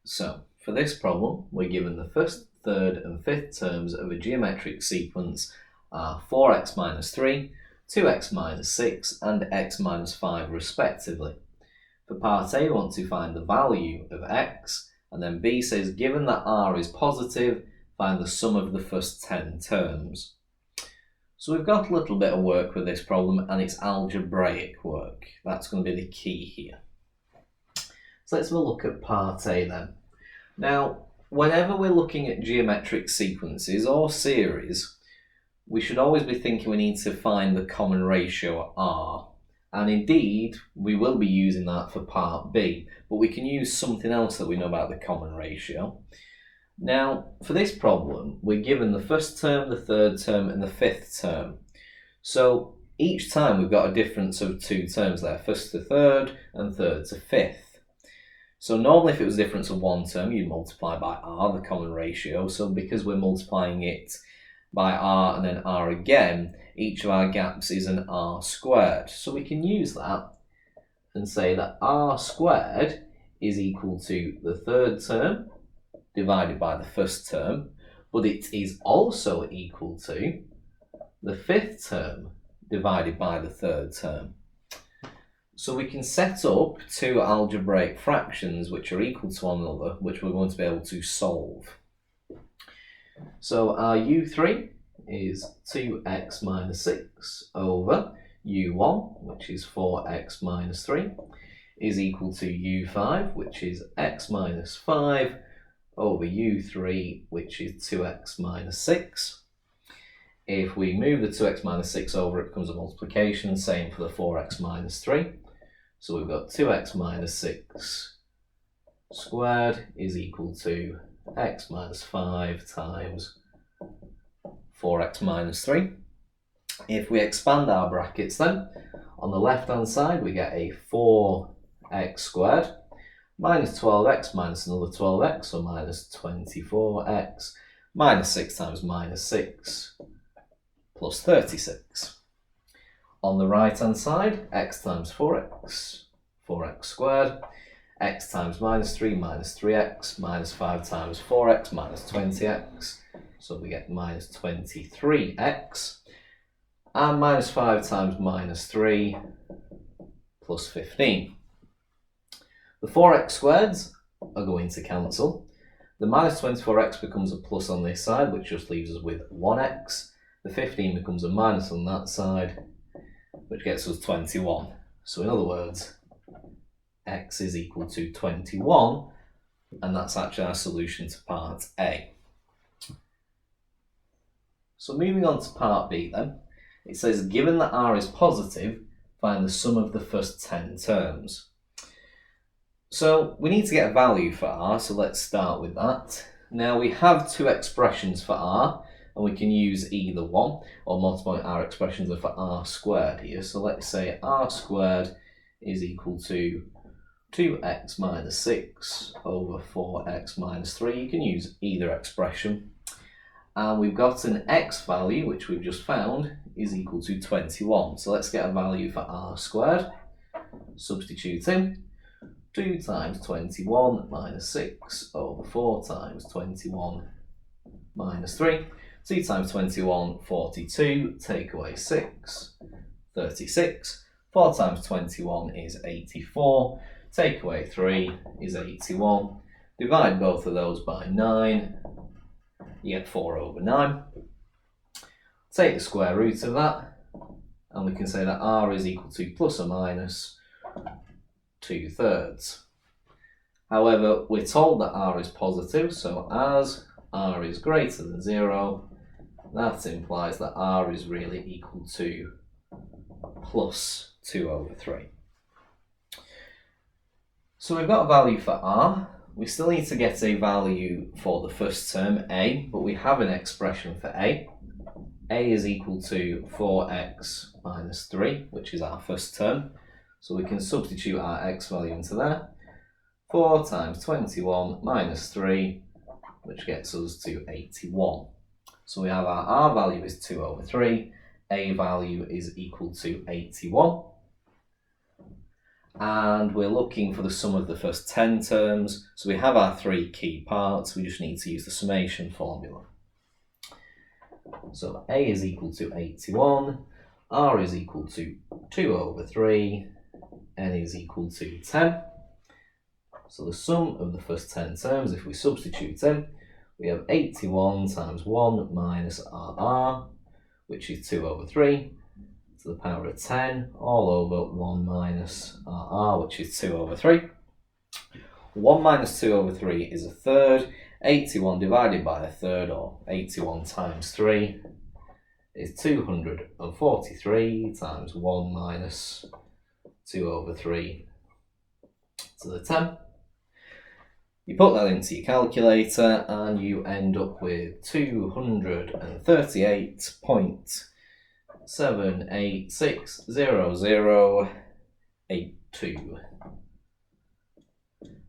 So, for this problem, we're given the first, third and fifth terms of a geometric sequence are 4x minus 3, 2x minus 6 and x minus 5 respectively. For part A, we want to find the value of x, and then B says given that r is positive, find the sum of the first 10 terms. So we've got a little bit of work with this problem, and it's algebraic work. That's going to be the key here. So let's have a look at part A then. Now, whenever we're looking at geometric sequences or series, we should always be thinking we need to find the common ratio r. And indeed, we will be using that for part B, but we can use something else that we know about the common ratio. Now, for this problem, we're given the first term, the third term, and the fifth term. So each time we've got a difference of two terms there, first to third and third to fifth. So normally if it was a difference of one term, you'd multiply by r, the common ratio. So because we're multiplying it by r and then r again, each of our gaps is an r squared. So we can use that and say that r squared is equal to the third term divided by the first term, but it is also equal to the fifth term divided by the third term. So we can set up two algebraic fractions which are equal to one another, which we're going to be able to solve. So our u3 is 2x minus 6 over u1, which is 4x minus 3, is equal to u5, which is x minus 5, over u3, which is 2x minus 6. If we move the 2x minus 6 over, it becomes a multiplication, same for the 4x minus 3. So we've got 2x minus 6 squared is equal to x minus 5 times 4x minus 3. If we expand our brackets then, on the left hand side we get a 4x squared minus 12x minus another 12x, so minus 24x, minus 6 times minus 6 plus 36. On the right hand side, x times 4x, 4x squared, x times minus 3, minus 3x, minus 5 times 4x, minus 20x, so we get minus 23x, and minus 5 times minus 3 plus 15. The 4x squareds are going to cancel. The minus 24x becomes a plus on this side, which just leaves us with 1x. The 15 becomes a minus on that side, which gets us 21. So in other words, x is equal to 21, and that's actually our solution to part A. So moving on to part B then, it says given that r is positive, find the sum of the first 10 terms. So we need to get a value for r, so let's start with that. Now we have two expressions for r, and we can use either one, or multiply our expressions for r squared here. So let's say r squared is equal to 2x minus 6 over 4x minus 3. You can use either expression. And we've got an x value, which we've just found, is equal to 21. So let's get a value for r squared. Substituting. 2 times 21 minus 6 over 4 times 21 minus 3. 2 times 21, 42, take away 6, 36. 4 times 21 is 84, take away 3 is 81. Divide both of those by 9, you get 4 over 9. Take the square root of that, and we can say that r is equal to plus or minus 2/3. However, we're told that r is positive, so as r is greater than 0, that implies that r is really equal to plus 2/3. So we've got a value for r. We still need to get a value for the first term, a, but we have an expression for a. A is equal to 4x minus 3, which is our first term. So we can substitute our x value into there. 4 times 21 minus 3, which gets us to 81. So we have our r value is 2/3, a value is equal to 81. and we're looking for the sum of the first 10 terms. So we have our three key parts, we just need to use the summation formula. So A is equal to 81, R is equal to 2 over 3, N is equal to 10. So the sum of the first 10 terms, if we substitute in, we have 81 times 1 minus RR, which is 2 over 3, to the power of 10, all over 1 minus RR, which is 2 over 3. 1 minus 2 over 3 is a third. 81 divided by a third, or 81 times 3, is 243 times 1 minus 2 over 3 to the 10. You put that into your calculator and you end up with 238.7860082.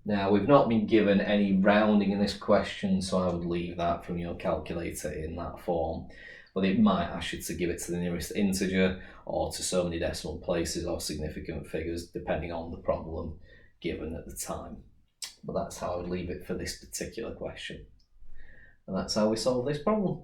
Now, we've not been given any rounding in this question, so I would leave that from your calculator in that form. But it might ask you to give it to the nearest integer or to so many decimal places or significant figures, depending on the problem given at the time. But that's how I would leave it for this particular question. And that's how we solve this problem.